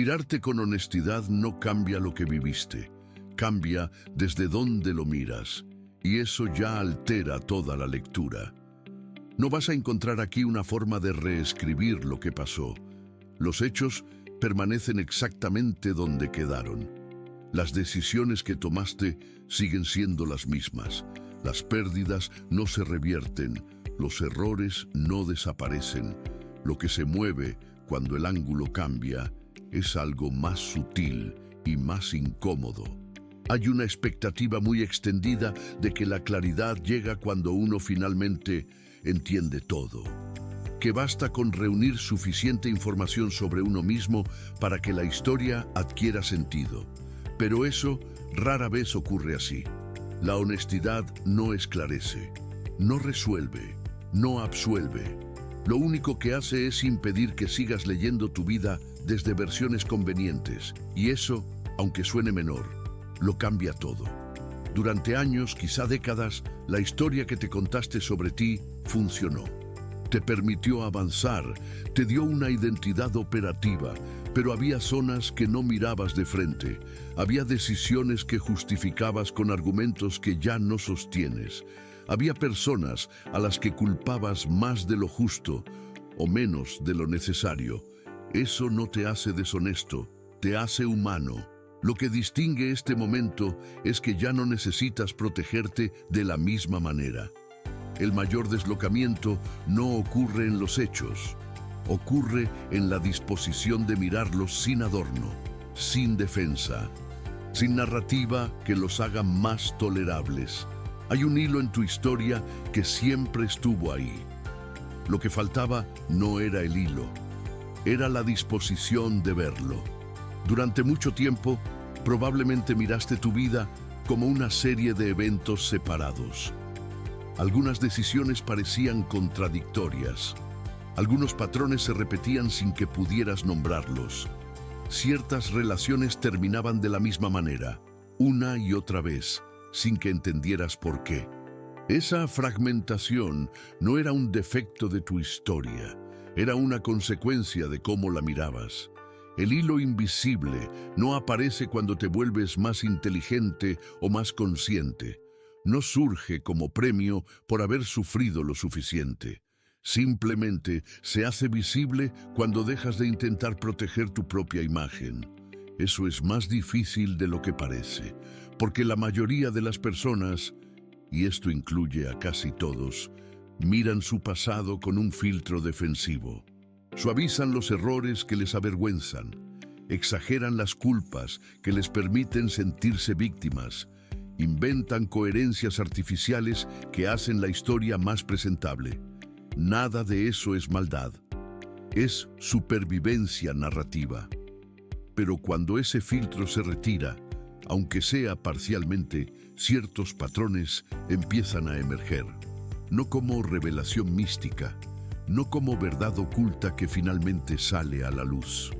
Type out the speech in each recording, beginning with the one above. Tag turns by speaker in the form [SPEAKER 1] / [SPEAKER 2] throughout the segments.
[SPEAKER 1] Mirarte con honestidad no cambia lo que viviste, cambia desde dónde lo miras, y eso ya altera toda la lectura. No vas a encontrar aquí una forma de reescribir lo que pasó. Los hechos permanecen exactamente donde quedaron. Las decisiones que tomaste siguen siendo las mismas. Las pérdidas no se revierten, los errores no desaparecen. Lo que se mueve cuando el ángulo cambia es algo más sutil y más incómodo. Hay una expectativa muy extendida de que la claridad llega cuando uno finalmente entiende todo. Que basta con reunir suficiente información sobre uno mismo para que la historia adquiera sentido. Pero eso rara vez ocurre así. La honestidad no esclarece, no resuelve, no absuelve. Lo único que hace es impedir que sigas leyendo tu vida desde versiones convenientes, y eso, aunque suene menor, lo cambia todo. Durante años, quizá décadas, la historia que te contaste sobre ti funcionó. Te permitió avanzar, te dio una identidad operativa, pero había zonas que no mirabas de frente. Había decisiones que justificabas con argumentos que ya no sostienes. Había personas a las que culpabas más de lo justo o menos de lo necesario. Eso no te hace deshonesto, te hace humano. Lo que distingue este momento es que ya no necesitas protegerte de la misma manera. El mayor deslocamiento no ocurre en los hechos, ocurre en la disposición de mirarlos sin adorno, sin defensa, sin narrativa que los haga más tolerables. Hay un hilo en tu historia que siempre estuvo ahí. Lo que faltaba no era el hilo, era la disposición de verlo. Durante mucho tiempo, probablemente miraste tu vida como una serie de eventos separados. Algunas decisiones parecían contradictorias. Algunos patrones se repetían sin que pudieras nombrarlos. Ciertas relaciones terminaban de la misma manera, una y otra vez, sin que entendieras por qué. Esa fragmentación no era un defecto de tu historia, era una consecuencia de cómo la mirabas. El hilo invisible no aparece cuando te vuelves más inteligente o más consciente. No surge como premio por haber sufrido lo suficiente. Simplemente se hace visible cuando dejas de intentar proteger tu propia imagen. Eso es más difícil de lo que parece, porque la mayoría de las personas, y esto incluye a casi todos, miran su pasado con un filtro defensivo. Suavizan los errores que les avergüenzan, exageran las culpas que les permiten sentirse víctimas, inventan coherencias artificiales que hacen la historia más presentable. Nada de eso es maldad, es supervivencia narrativa. Pero cuando ese filtro se retira, aunque sea parcialmente, ciertos patrones empiezan a emerger. No como revelación mística, no como verdad oculta que finalmente sale a la luz.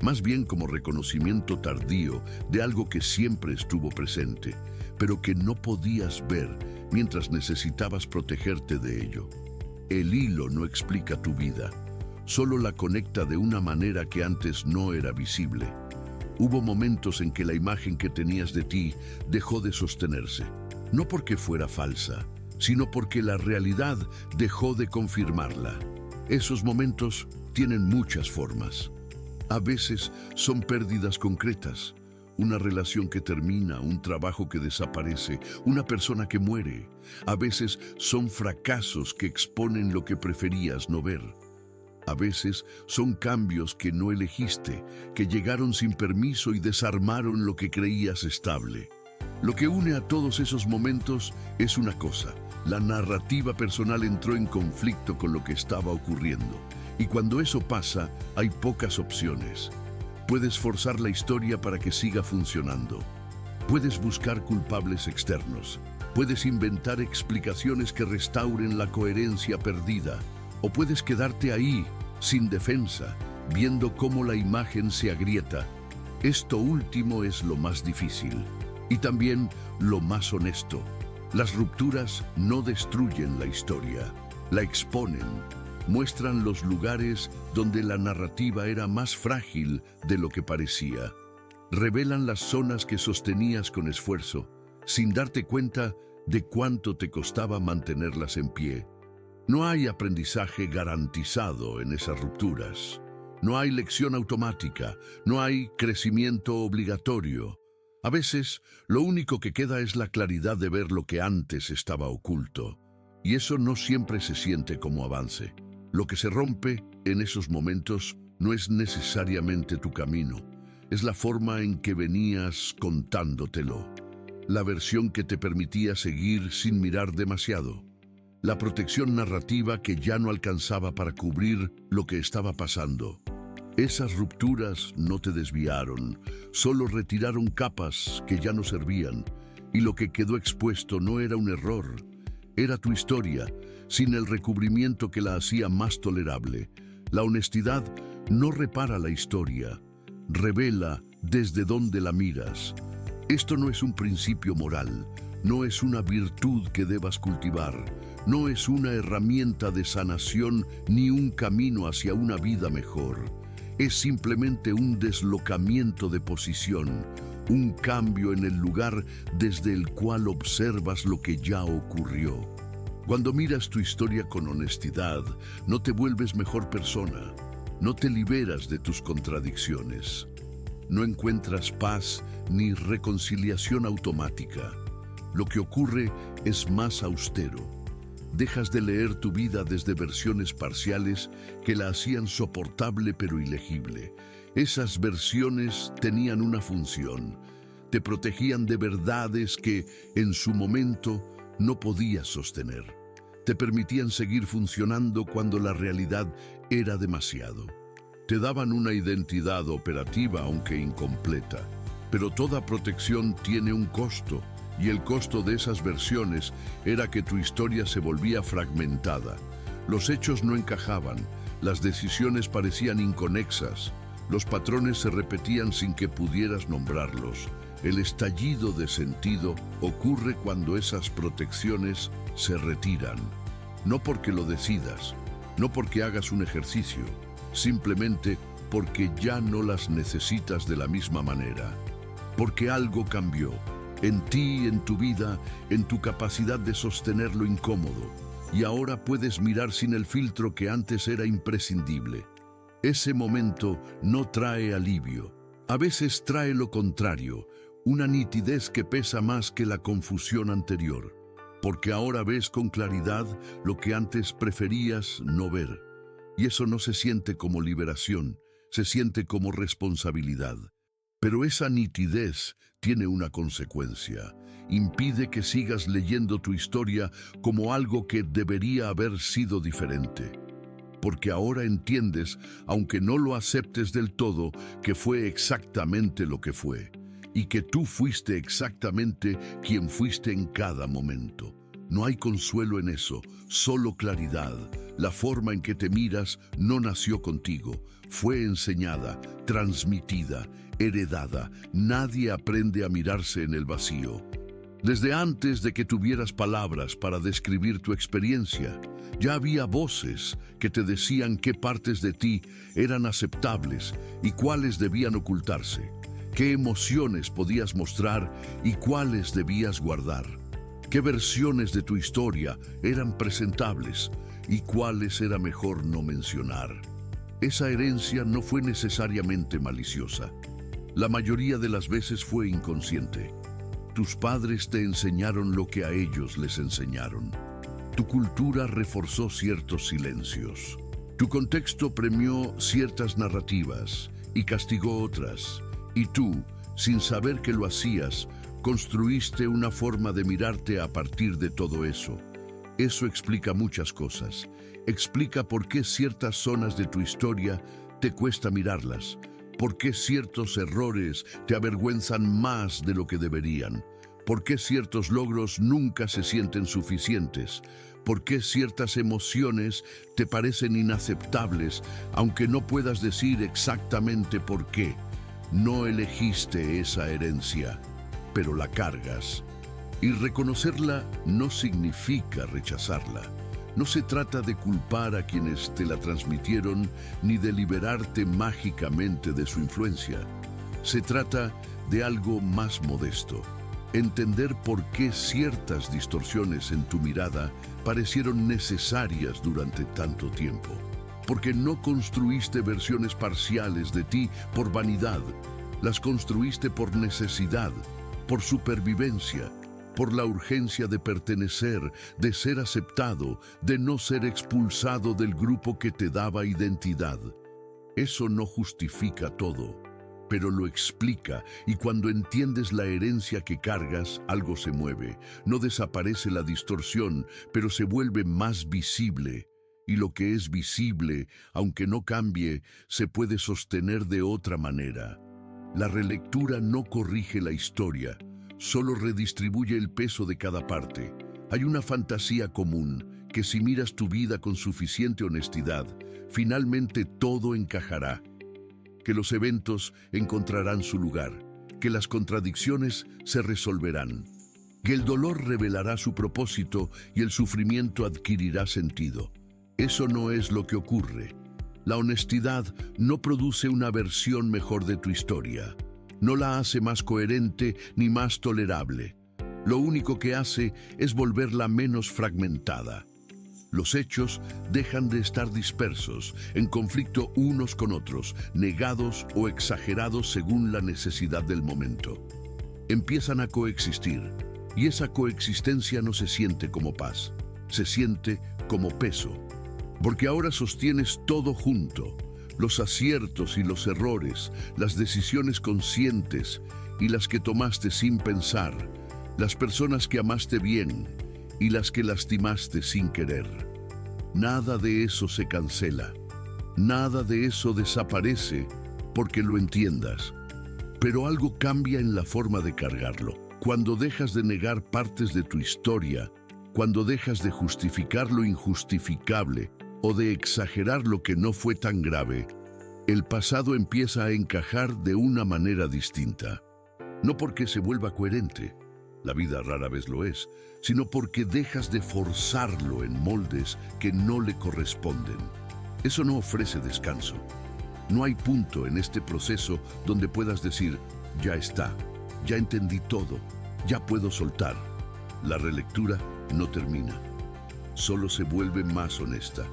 [SPEAKER 1] Más bien como reconocimiento tardío de algo que siempre estuvo presente, pero que no podías ver mientras necesitabas protegerte de ello. El hilo no explica tu vida, solo la conecta de una manera que antes no era visible. Hubo momentos en que la imagen que tenías de ti dejó de sostenerse, no porque fuera falsa, sino porque la realidad dejó de confirmarla. Esos momentos tienen muchas formas. A veces son pérdidas concretas, una relación que termina, un trabajo que desaparece, una persona que muere. A veces son fracasos que exponen lo que preferías no ver. A veces son cambios que no elegiste, que llegaron sin permiso y desarmaron lo que creías estable. Lo que une a todos esos momentos es una cosa: la narrativa personal entró en conflicto con lo que estaba ocurriendo. Y cuando eso pasa, hay pocas opciones. Puedes forzar la historia para que siga funcionando. Puedes buscar culpables externos. Puedes inventar explicaciones que restauren la coherencia perdida. O puedes quedarte ahí, sin defensa, viendo cómo la imagen se agrieta. Esto último es lo más difícil. Y también lo más honesto. Las rupturas no destruyen la historia, la exponen. Muestran los lugares donde la narrativa era más frágil de lo que parecía. Revelan las zonas que sostenías con esfuerzo, sin darte cuenta de cuánto te costaba mantenerlas en pie. No hay aprendizaje garantizado en esas rupturas. No hay lección automática, no hay crecimiento obligatorio. A veces, lo único que queda es la claridad de ver lo que antes estaba oculto. Y eso no siempre se siente como avance. Lo que se rompe en esos momentos no es necesariamente tu camino. Es la forma en que venías contándotelo. La versión que te permitía seguir sin mirar demasiado. La protección narrativa que ya no alcanzaba para cubrir lo que estaba pasando. Esas rupturas no te desviaron, solo retiraron capas que ya no servían, y lo que quedó expuesto no era un error, era tu historia, sin el recubrimiento que la hacía más tolerable. La honestidad no repara la historia, revela desde dónde la miras. Esto no es un principio moral, no es una virtud que debas cultivar, no es una herramienta de sanación ni un camino hacia una vida mejor. Es simplemente un deslocamiento de posición, un cambio en el lugar desde el cual observas lo que ya ocurrió. Cuando miras tu historia con honestidad, no te vuelves mejor persona, no te liberas de tus contradicciones, no encuentras paz ni reconciliación automática. Lo que ocurre es más austero. Dejas de leer tu vida desde versiones parciales que la hacían soportable pero ilegible. Esas versiones tenían una función. Te protegían de verdades que, en su momento, no podías sostener. Te permitían seguir funcionando cuando la realidad era demasiado. Te daban una identidad operativa, aunque incompleta. Pero toda protección tiene un costo. Y el costo de esas versiones era que tu historia se volvía fragmentada. Los hechos no encajaban, las decisiones parecían inconexas, los patrones se repetían sin que pudieras nombrarlos. El estallido de sentido ocurre cuando esas protecciones se retiran. No porque lo decidas, no porque hagas un ejercicio, simplemente porque ya no las necesitas de la misma manera. Porque algo cambió. En ti, en tu vida, en tu capacidad de sostener lo incómodo. Y ahora puedes mirar sin el filtro que antes era imprescindible. Ese momento no trae alivio. A veces trae lo contrario, una nitidez que pesa más que la confusión anterior. Porque ahora ves con claridad lo que antes preferías no ver. Y eso no se siente como liberación, se siente como responsabilidad. Pero esa nitidez tiene una consecuencia. Impide que sigas leyendo tu historia como algo que debería haber sido diferente. Porque ahora entiendes, aunque no lo aceptes del todo, que fue exactamente lo que fue. Y que tú fuiste exactamente quien fuiste en cada momento. No hay consuelo en eso, solo claridad. La forma en que te miras no nació contigo, fue enseñada, transmitida, heredada. Nadie aprende a mirarse en el vacío. Desde antes de que tuvieras palabras para describir tu experiencia, ya había voces que te decían qué partes de ti eran aceptables y cuáles debían ocultarse, qué emociones podías mostrar y cuáles debías guardar, qué versiones de tu historia eran presentables y cuáles era mejor no mencionar. Esa herencia no fue necesariamente maliciosa. La mayoría de las veces fue inconsciente. Tus padres te enseñaron lo que a ellos les enseñaron. Tu cultura reforzó ciertos silencios. Tu contexto premió ciertas narrativas y castigó otras. Y tú, sin saber que lo hacías, construiste una forma de mirarte a partir de todo eso. Eso explica muchas cosas. Explica por qué ciertas zonas de tu historia te cuesta mirarlas. ¿Por qué ciertos errores te avergüenzan más de lo que deberían? ¿Por qué ciertos logros nunca se sienten suficientes? ¿Por qué ciertas emociones te parecen inaceptables, aunque no puedas decir exactamente por qué? No elegiste esa herencia, pero la cargas. Y reconocerla no significa rechazarla. No se trata de culpar a quienes te la transmitieron ni de liberarte mágicamente de su influencia. Se trata de algo más modesto. Entender por qué ciertas distorsiones en tu mirada parecieron necesarias durante tanto tiempo. Porque no construiste versiones parciales de ti por vanidad. Las construiste por necesidad, por supervivencia, por la urgencia de pertenecer, de ser aceptado, de no ser expulsado del grupo que te daba identidad. Eso no justifica todo, pero lo explica, y cuando entiendes la herencia que cargas, algo se mueve. No desaparece la distorsión, pero se vuelve más visible. Y lo que es visible, aunque no cambie, se puede sostener de otra manera. La relectura no corrige la historia, solo redistribuye el peso de cada parte. Hay una fantasía común, que si miras tu vida con suficiente honestidad, finalmente todo encajará. Que los eventos encontrarán su lugar, que las contradicciones se resolverán, que el dolor revelará su propósito y el sufrimiento adquirirá sentido. Eso no es lo que ocurre. La honestidad no produce una versión mejor de tu historia. No la hace más coherente ni más tolerable. Lo único que hace es volverla menos fragmentada. Los hechos dejan de estar dispersos, en conflicto unos con otros, negados o exagerados según la necesidad del momento. Empiezan a coexistir, y esa coexistencia no se siente como paz, se siente como peso. Porque ahora sostienes todo junto, los aciertos y los errores, las decisiones conscientes y las que tomaste sin pensar, las personas que amaste bien y las que lastimaste sin querer. Nada de eso se cancela, nada de eso desaparece porque lo entiendas. Pero algo cambia en la forma de cargarlo. Cuando dejas de negar partes de tu historia, cuando dejas de justificar lo injustificable, o de exagerar lo que no fue tan grave, el pasado empieza a encajar de una manera distinta. No porque se vuelva coherente, la vida rara vez lo es, sino porque dejas de forzarlo en moldes que no le corresponden. Eso no ofrece descanso. No hay punto en este proceso donde puedas decir, ya está, ya entendí todo, ya puedo soltar. La relectura no termina, solo se vuelve más honesta.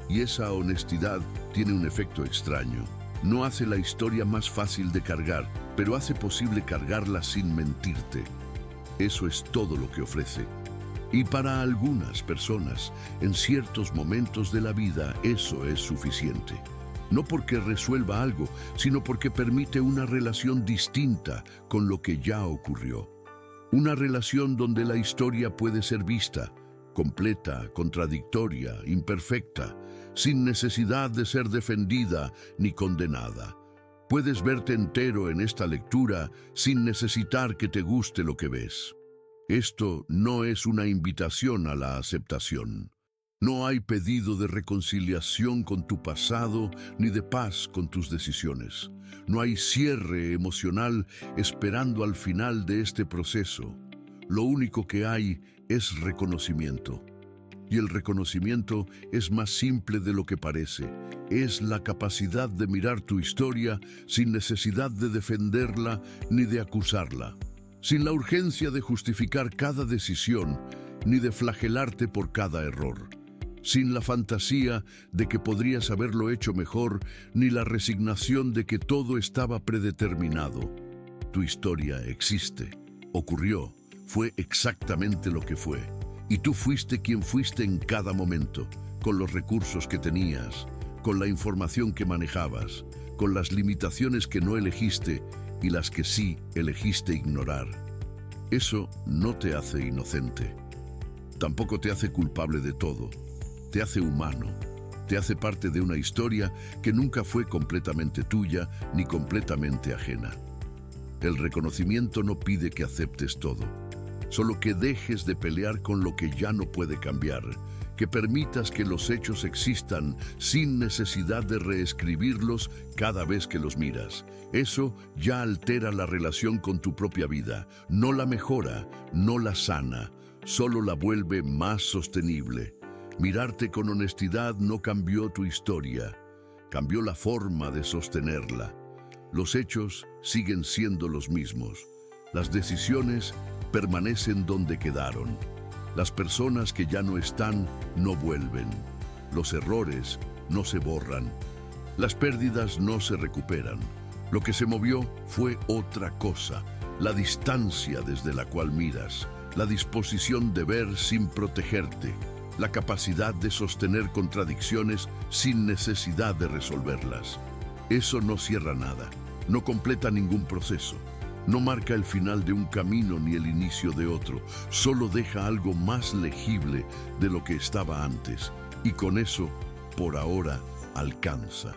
[SPEAKER 1] Y esa honestidad tiene un efecto extraño. No hace la historia más fácil de cargar, pero hace posible cargarla sin mentirte. Eso es todo lo que ofrece. Y para algunas personas, en ciertos momentos de la vida, eso es suficiente. No porque resuelva algo, sino porque permite una relación distinta con lo que ya ocurrió. Una relación donde la historia puede ser vista, completa, contradictoria, imperfecta, sin necesidad de ser defendida ni condenada. Puedes verte entero en esta lectura sin necesitar que te guste lo que ves. Esto no es una invitación a la aceptación. No hay pedido de reconciliación con tu pasado ni de paz con tus decisiones. No hay cierre emocional esperando al final de este proceso. Lo único que hay es reconocimiento. Y el reconocimiento es más simple de lo que parece. Es la capacidad de mirar tu historia sin necesidad de defenderla ni de acusarla. Sin la urgencia de justificar cada decisión ni de flagelarte por cada error. Sin la fantasía de que podrías haberlo hecho mejor ni la resignación de que todo estaba predeterminado. Tu historia existe, ocurrió, fue exactamente lo que fue. Y tú fuiste quien fuiste en cada momento, con los recursos que tenías, con la información que manejabas, con las limitaciones que no elegiste y las que sí elegiste ignorar. Eso no te hace inocente. Tampoco te hace culpable de todo. Te hace humano. Te hace parte de una historia que nunca fue completamente tuya ni completamente ajena. El reconocimiento no pide que aceptes todo. Solo que dejes de pelear con lo que ya no puede cambiar, que permitas que los hechos existan sin necesidad de reescribirlos cada vez que los miras. Eso ya altera la relación con tu propia vida, no la mejora, no la sana, solo la vuelve más sostenible. Mirarte con honestidad no cambió tu historia, cambió la forma de sostenerla. Los hechos siguen siendo los mismos. Las decisiones permanecen donde quedaron. Las personas que ya no están no vuelven. Los errores no se borran. Las pérdidas no se recuperan. Lo que se movió fue otra cosa, la distancia desde la cual miras, la disposición de ver sin protegerte, la capacidad de sostener contradicciones sin necesidad de resolverlas. Eso no cierra nada, no completa ningún proceso, no marca el final de un camino ni el inicio de otro, solo deja algo más legible de lo que estaba antes, y con eso, por ahora, alcanza.